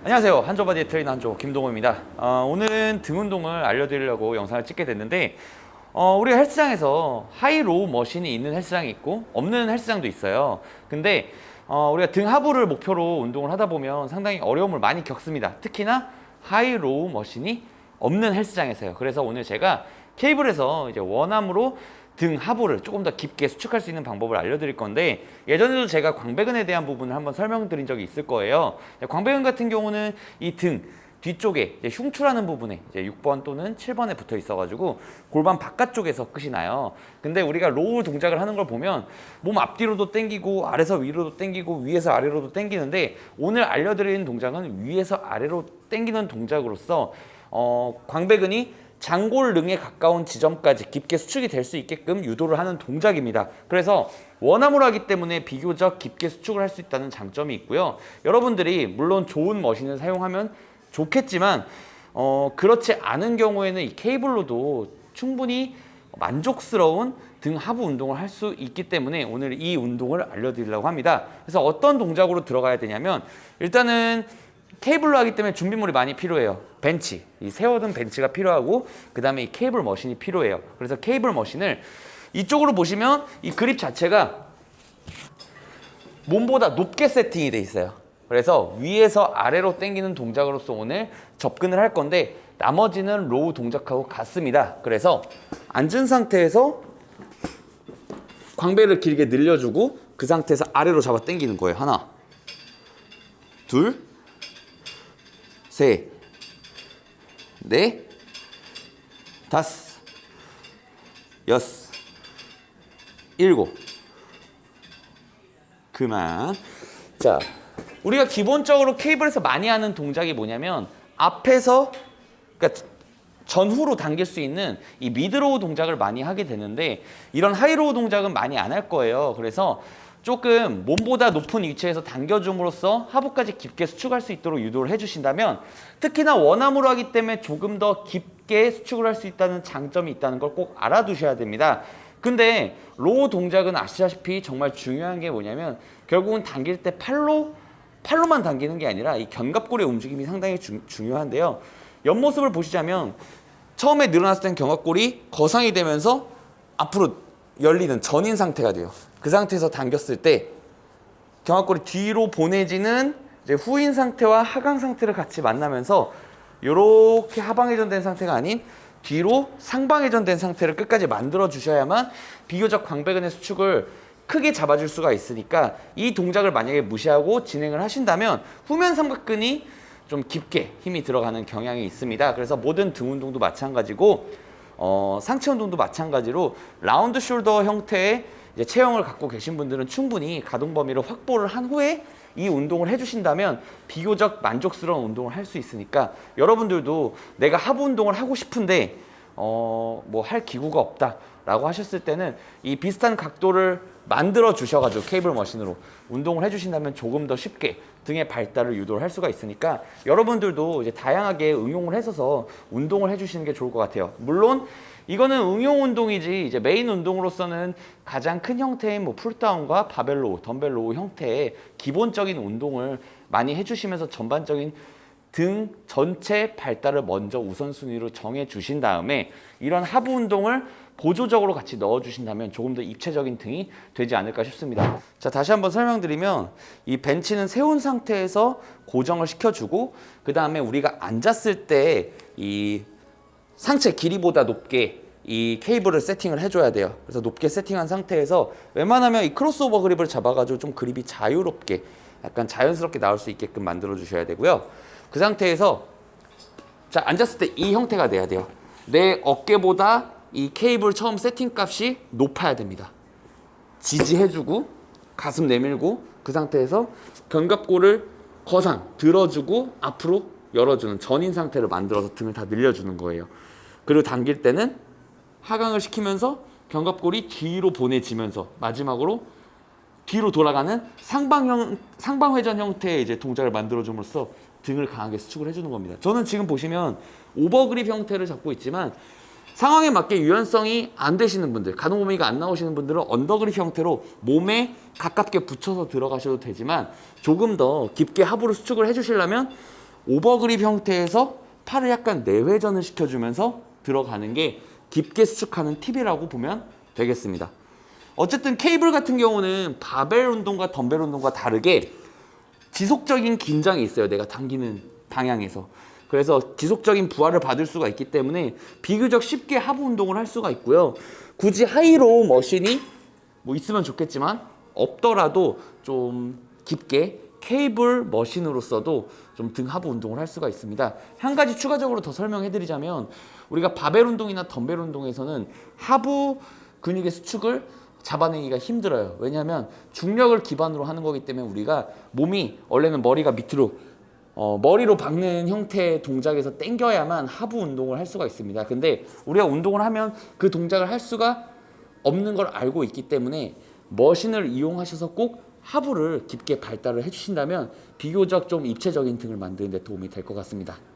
안녕하세요. 한조바디 트레이너 한조 김동호입니다. 오늘은 등 운동을 알려드리려고 영상을 찍게 됐는데 우리가 헬스장에서 하이 로우 머신이 있는 헬스장이 있고 없는 헬스장도 있어요. 근데 우리가 등 하부를 목표로 운동을 하다 보면 상당히 어려움을 많이 겪습니다. 특히나 하이 로우 머신이 없는 헬스장에서요. 그래서 오늘 제가 케이블에서 이제 원암으로 등 하부를 조금 더 깊게 수축할 수 있는 방법을 알려드릴 건데, 예전에도 제가 광배근에 대한 부분을 한번 설명드린 적이 있을 거예요. 광배근 같은 경우는 이 등 뒤쪽에 이제 흉추라는 부분에 이제 6번 또는 7번에 붙어 있어가지고 골반 바깥쪽에서 끝이 나요. 근데 우리가 로우 동작을 하는 걸 보면 몸 앞뒤로도 당기고 아래서 위로도 당기고 위에서 아래로도 당기는데, 오늘 알려드리는 동작은 위에서 아래로 당기는 동작으로서 광배근이 장골릉에 가까운 지점까지 깊게 수축이 될 수 있게끔 유도를 하는 동작입니다. 그래서 원암으로 하기 때문에 비교적 깊게 수축을 할 수 있다는 장점이 있고요. 여러분들이 물론 좋은 머신을 사용하면 좋겠지만 그렇지 않은 경우에는 이 케이블로도 충분히 만족스러운 등 하부 운동을 할 수 있기 때문에 오늘 이 운동을 알려드리려고 합니다. 그래서 어떤 동작으로 들어가야 되냐면, 일단은 케이블로 하기 때문에 준비물이 많이 필요해요. 벤치, 이 세워둔 벤치가 필요하고, 그 다음에 이 케이블 머신이 필요해요. 그래서 케이블 머신을 이쪽으로 보시면 이 그립 자체가 몸보다 높게 세팅이 돼 있어요. 그래서 위에서 아래로 당기는 동작으로서 오늘 접근을 할 건데, 나머지는 로우 동작하고 같습니다. 그래서 앉은 상태에서 광배를 길게 늘려주고 그 상태에서 아래로 잡아 당기는 거예요. 하나, 둘, 셋, 넷, 다섯, 여섯, 일곱. 그만. 자, 우리가 기본적으로 케이블에서 많이 하는 동작이 뭐냐면, 앞에서, 그러니까 전후로 당길 수 있는 이 미드로우 동작을 많이 하게 되는데, 이런 하이로우 동작은 많이 안 할 거예요. 그래서 조금 몸보다 높은 위치에서 당겨줌으로써 하부까지 깊게 수축할 수 있도록 유도를 해주신다면, 특히나 원암으로 하기 때문에 조금 더 깊게 수축을 할 수 있다는 장점이 있다는 걸 꼭 알아두셔야 됩니다. 근데 로우 동작은 아시다시피 정말 중요한 게 뭐냐면, 결국은 당길 때 팔로만 당기는 게 아니라 이 견갑골의 움직임이 상당히 중요한데요. 옆모습을 보시자면 처음에 늘어났을 땐 견갑골이 거상이 되면서 앞으로 열리는 전인 상태가 돼요. 그 상태에서 당겼을 때 견갑골이 뒤로 보내지는 이제 후인 상태와 하강 상태를 같이 만나면서 이렇게 하방 회전된 상태가 아닌 뒤로 상방 회전된 상태를 끝까지 만들어 주셔야만 비교적 광배근의 수축을 크게 잡아줄 수가 있으니까, 이 동작을 만약에 무시하고 진행을 하신다면 후면 삼각근이 좀 깊게 힘이 들어가는 경향이 있습니다. 그래서 모든 등 운동도 마찬가지고 상체 운동도 마찬가지로 라운드 숄더 형태의 이제 체형을 갖고 계신 분들은 충분히 가동 범위를 확보를 한 후에 이 운동을 해주신다면 비교적 만족스러운 운동을 할 수 있으니까, 여러분들도 내가 하부 운동을 하고 싶은데 뭐 할 기구가 없다라고 하셨을 때는 이 비슷한 각도를 만들어 주셔가지고 케이블 머신으로 운동을 해주신다면 조금 더 쉽게 등의 발달을 유도를 할 수가 있으니까, 여러분들도 이제 다양하게 응용을 해서 운동을 해주시는 게 좋을 것 같아요. 물론 이거는 응용 운동이지 이제 메인 운동으로서는 가장 큰 형태인 뭐 풀다운과 바벨로우, 덤벨로우 형태의 기본적인 운동을 많이 해주시면서 전반적인 등 전체 발달을 먼저 우선순위로 정해 주신 다음에 이런 하부 운동을 보조적으로 같이 넣어 주신다면 조금 더 입체적인 등이 되지 않을까 싶습니다. 자, 다시 한번 설명드리면, 이 벤치는 세운 상태에서 고정을 시켜주고, 그 다음에 우리가 앉았을 때 이 상체 길이보다 높게 이 케이블을 세팅을 해줘야 돼요. 그래서 높게 세팅한 상태에서 웬만하면 이 크로스오버 그립을 잡아가지고 좀 그립이 자유롭게, 약간 자연스럽게 나올 수 있게끔 만들어 주셔야 되고요. 그 상태에서 자, 앉았을 때 이 형태가 돼야 돼요. 내 어깨보다 이 케이블 처음 세팅 값이 높아야 됩니다. 지지해주고 가슴 내밀고 그 상태에서 견갑골을 거상 들어주고 앞으로 열어주는 전인 상태를 만들어서 등을 다 늘려주는 거예요. 그리고 당길 때는 하강을 시키면서 견갑골이 뒤로 보내지면서 마지막으로 뒤로 돌아가는 상방 회전 형태의 이제 동작을 만들어줌으로써 등을 강하게 수축을 해주는 겁니다. 저는 지금 보시면 오버그립 형태를 잡고 있지만, 상황에 맞게 유연성이 안 되시는 분들, 가동 범위가 안 나오시는 분들은 언더그립 형태로 몸에 가깝게 붙여서 들어가셔도 되지만, 조금 더 깊게 하부를 수축을 해주시려면 오버그립 형태에서 팔을 약간 내회전을 시켜주면서 들어가는 게 깊게 수축하는 팁이라고 보면 되겠습니다. 어쨌든 케이블 같은 경우는 바벨 운동과 덤벨 운동과 다르게 지속적인 긴장이 있어요. 내가 당기는 방향에서. 그래서 지속적인 부하를 받을 수가 있기 때문에 비교적 쉽게 하부 운동을 할 수가 있고요. 굳이 하이로우 머신이 뭐 있으면 좋겠지만 없더라도 좀 깊게 케이블 머신으로서도 좀 등 하부 운동을 할 수가 있습니다. 한 가지 추가적으로 더 설명해 드리자면 우리가 바벨 운동이나 덤벨 운동에서는 하부 근육의 수축을 잡아내기가 힘들어요. 왜냐하면 중력을 기반으로 하는 거기 때문에 우리가 몸이 원래는 머리가 밑으로 머리로 박는 형태의 동작에서 당겨야만 하부 운동을 할 수가 있습니다. 근데 우리가 운동을 하면 그 동작을 할 수가 없는 걸 알고 있기 때문에 머신을 이용하셔서 꼭 하부를 깊게 발달을 해주신다면 비교적 좀 입체적인 등을 만드는 데 도움이 될 것 같습니다.